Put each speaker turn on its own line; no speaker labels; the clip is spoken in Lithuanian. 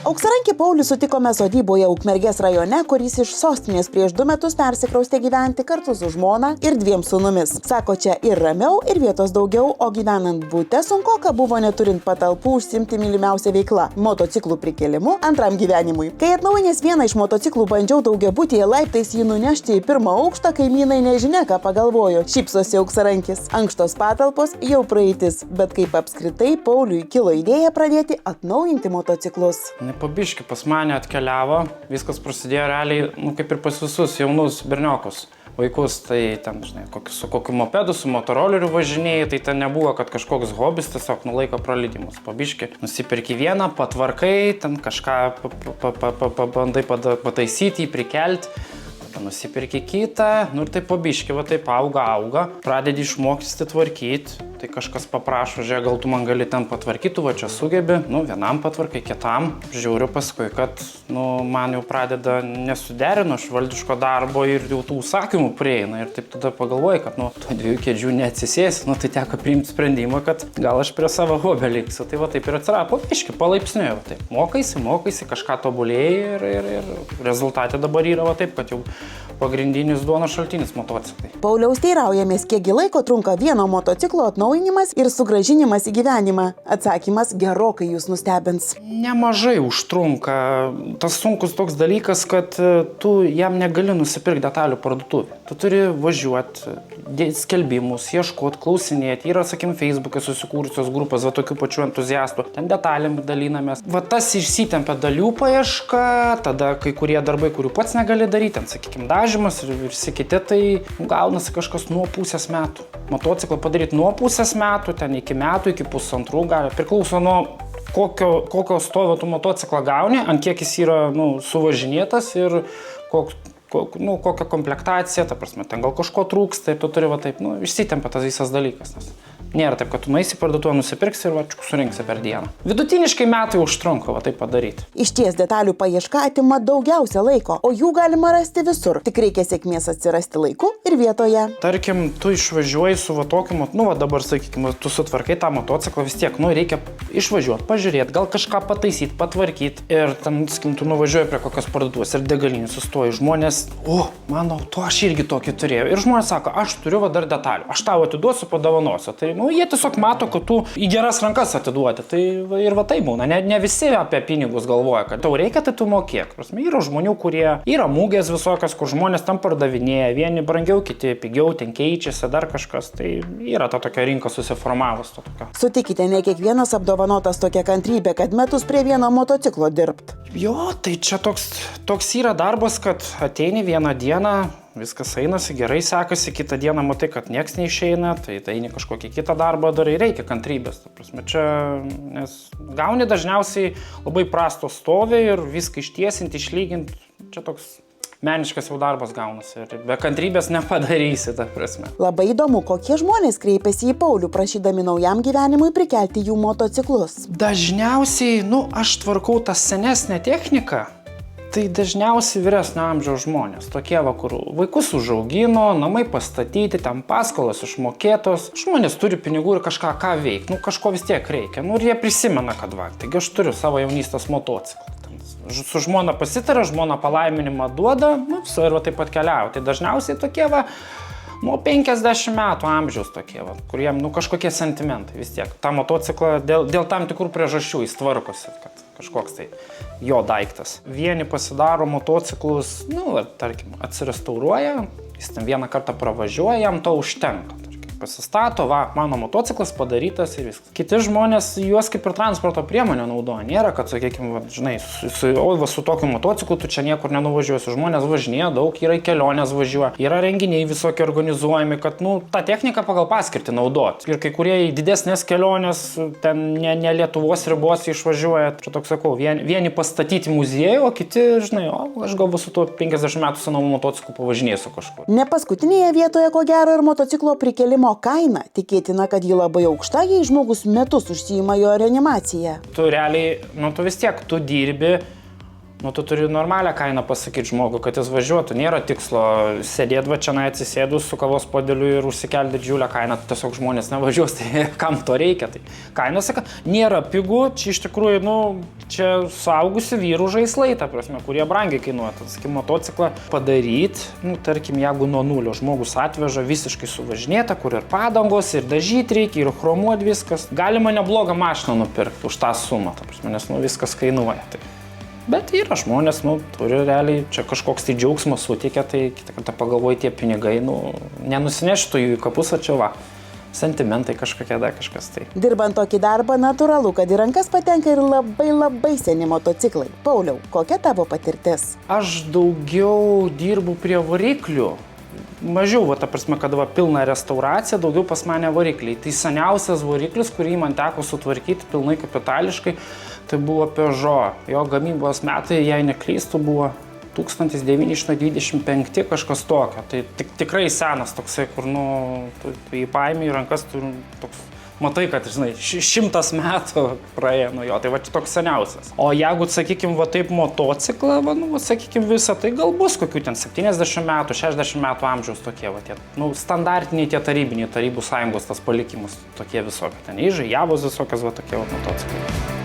Auksarankį Paulių sutikome sodyboje Ukmergės rajone, kuris iš sostinės prieš 2 metus persikraustė gyventi kartu su žmona ir 2 sūnumis. Sako, čia ir ramiau, ir vietos daugiau, o gyvenant bute sunkoka buvo neturint patalpų užsiimti mylimiausią veiklą – motociklų prikėlimu antram gyvenimui. Kai atnaujinęs vieną iš motociklų bandžiau daugiabutyje laiptais jį nunešti į 1. aukštą, kaimynai nežinia ką pagalvojo. Šypsosi Auksarankis. Ankštos patalpos jau praeitis, bet kaip apskritai Pauliui kilo idėja pradėti atnaujinti motociklus.
Pabiški pas mane atkeliavo, viskas prasidėjo realiai, kaip ir pas visus jaunus berniokus, vaikus, tai ten, žinai, su kokiu mopedu, su motoroleriu važinėjai, tai ten nebuvo, kad kažkoks hobis, tiesiog laiko praleidimas. Pabiški, nusiperki vieną, patvarkai, ten kažką bandai pataisyti, prikelti, nusiperki kitą, ir tai pabiški, va taip auga, pradedi išmoksti tvarkyti, tai kažkas paprašo, žiūrėk, gal tu man gali ten patvarkyti, va čia sugebi, vienam patvarkai, kitam, žiūriu paskui, kad, man jau pradeda nesuderino iš valdiško darbo ir jau tų užsakymų prieina ir taip tada pagalvoji, kad, tų 2 kėdžių neatsisėsi, tai teko priimti sprendimą, kad gal aš prie savo hobio liksiu, tai va taip ir atsirado, pabiški, palaipsniui, va taip, mokaisi, kažką tobulėjai ir rezultatė dabar yra va taip, kad jau pagrindinis duonos šaltinis motociklai.
Pauliaus teiraujamės, kiekgi laiko trunka vieno motociklo atnaujinimas ir sugrąžinimas į gyvenimą. Atsakymas gerokai jūs nustebins.
Nemažai užtrunka. Tas sunkus toks dalykas, kad tu jam negali nusipirkti detalių parduotuvėje. Tu turi važiuoti, skelbimus, ieškoti, klausinėti. Yra, sakim, Facebook'e susikūrusios grupės, va tokių pačių entuziastų. Ten detalėm dalinamės. Va tas išsitempia dalių paieška, tada kai kurie darbai, kurių pats negali daryti, ten, sakykim, dažymas ir visi kiti, tai gaunasi kažkas nuo pusės metų. Motociklą padaryti nuo pusės metų, ten iki metų, iki 1,5 gali. Priklauso nuo kokio stovio tu motociklą gauni, ant kiek jis yra suvažinėtas ir kokią komplektaciją, ta prasme, ten gal kažko trūksta ir tu turi va taip, išsitempia tas visas dalykas. Nėra taip, kad tu nueisi parduotuvę, nusipirksi ir surinksi per dieną. Vidutiniškai metai užtrunka va taip padaryti.
Išties detalių paieška atima daugiausia laiko, o jų galima rasti visur. Tik reikia sėkmės atsirasti laiku ir vietoje.
Tarkim, tu išvažiuoji su va tokiu, dabar, sakykime, tu sutvarkai tą motociklą, vis tiek, reikia išvažiuoti, pažiūrėti, gal kažką pataisyti, patvarkyti. Ir ten, sakykim, tu nuvažiuoji prie kokios parduotuvės ir degalinį sustoji. Žmonės, mano, aš irgi tokį turėjau. Ir žmonės sako, aš turiu va dar detalių, aš tau atiduosiu, padovanosiu. Tai jie tiesiog mato, kad tu į geras rankas atiduoti. Tai ir va tai būna. Ne visi apie pinigus galvoja, kad tau reikia, tai tu mokėk. Prasme, yra žmonių, kurie yra mūgės visokios, kur žmonės tam pardavinėja. Vieni brangiau, kiti pigiau, ten keičiasi, dar kažkas. Tai yra ta tokia rinka susiformavus.
Sutikite, ne kiekvienas apdovanotas tokia kantrybė, kad metus prie vieno motociklo dirbt.
Jo, tai čia toks yra darbas, kad ateini vieną dieną, viskas einasi, gerai sekasi, kitą dieną matai, kad nieks neišeina, tai eini kažkokį kitą darbą darai, reikia kantrybės. Ta prasme, čia, nes gauni dažniausiai labai prasto stovį ir viską ištiesinti, išlyginti, čia toks meniškas jau darbas gaunasi ir be kantrybės nepadarysi, ta prasme.
Labai įdomu, kokie žmonės kreipiasi į Paulių, prašydami naujam gyvenimui prikelti jų motociklus.
Dažniausiai, aš tvarkau tą senesnę techniką. Tai dažniausiai vyresnio amžiaus žmonės, tokie kur vaikus užaugino, namai pastatyti, ten paskolos išmokėtos, žmonės turi pinigų ir kažką veikti, kažko vis tiek reikia, ir jie prisimena, kad taigi aš turiu savo jaunystės motociklą. Su žmona pasitarė, žmona palaiminimą duoda, ir va taip pat keliauja. Tai dažniausiai tokie nuo 50 metų amžiaus tokie, kuriem kažkokie sentimentai vis tiek. Ta motociklą dėl tam tikrų priežasčių jis tvarkosi, kad kažkoks tai jo daiktas. Vieni pasidaro motociklus, tarkim, atsirestauruoja, jis ten vieną kartą pravažiuoja, jam to užtenka. Pasistato, mano motociklas padarytas ir viskas. Kiti žmonės juos kaip ir transporto priemonę naudoja. Nėra, kad, sakykime, žinai, su tokiu motociklu tu čia niekur nenuvažiuosi. Žmonės važinėja daug, yra į kelionės važiuoja, yra renginiai visokie organizuojami, kad, tą techniką pagal paskirtį naudoti. Ir kai kurie į didesnės kelionės, ten ne Lietuvos ribos išvažiuoja. Čia toks sakau, vieni pastatyti muziejų, o kiti, žinai, aš galbūt su tuo 50 metų senumo motociklu pavažinėsiu kažkur.
Ne paskutinėje vietoje, ko gero, ir motociklo prikelimo kaina. Tikėtina, kad ji labai aukšta, jei žmogus metus užsiima jo reanimaciją.
Tu realiai, tu vis tiek, tu dirbi Nu, tu turi normalią kainą pasakyti žmogui, kad jis važiuotų. Nėra tikslo sėdėti va čia atsisėdus su kavos podeliu ir užsikelti didžiulę kainą. Tiesiog žmonės nevažiuos, tai kam to reikia. Tai kaina, saka, nėra pigų, čia iš tikrųjų, nu, čia suaugusių vyrų žaislai, ta prasme, kurie brangiai kainuoja. Sakykim, motociklą padaryti, nu, tarkim, jeigu nuo nulio žmogus atveža visiškai suvažinėta, kur ir padangos, ir dažyti reikia, ir chromuoti viskas. Galima neblogą mašiną nupirkti už tą sumą, ta prasme, nes nu, viskas kainuoja. Tai. Bet yra žmonės, nu, turi realiai, čia kažkoks tai džiaugsmas suteikia, tai kitą kartą pagalvoji tie pinigai, nu, nenusineštų jų į kapus, čia va, sentimentai kažkokie dar kažkas tai.
Dirbant tokį darbą, natūralu, kad į rankas patenka ir labai seni motociklai. Pauliau, kokia tavo patirtis?
Aš daugiau dirbu prie variklių. Mažiau, va, ta prasme, kad va, pilna restauracija, daugiau pas mane varikliai. Tai seniausias variklis, kurį man teko sutvarkyti pilnai kapitališkai, tai buvo Peugeot. Jo gamybos metai, jei neklystų, buvo 1925 kažkas tokio. Tai tikrai senas toksai, kur, nu, tu jį paimi į rankas, tu toks, matai, kad, žinai, 100 metų praėjo nuo jo, tai va čia toks seniausias. O jeigu, sakykim, va taip motociklą, va, nu, va, sakykim, visą, tai gal bus kokių ten 70 metų, 60 metų amžiaus tokie, va, tie, nu, standartiniai tie tarybiniai, Tarybų sąjungos tas palikimus, tokie visokie, ten Ižai, Javos visokios, va, tokie va motociklai.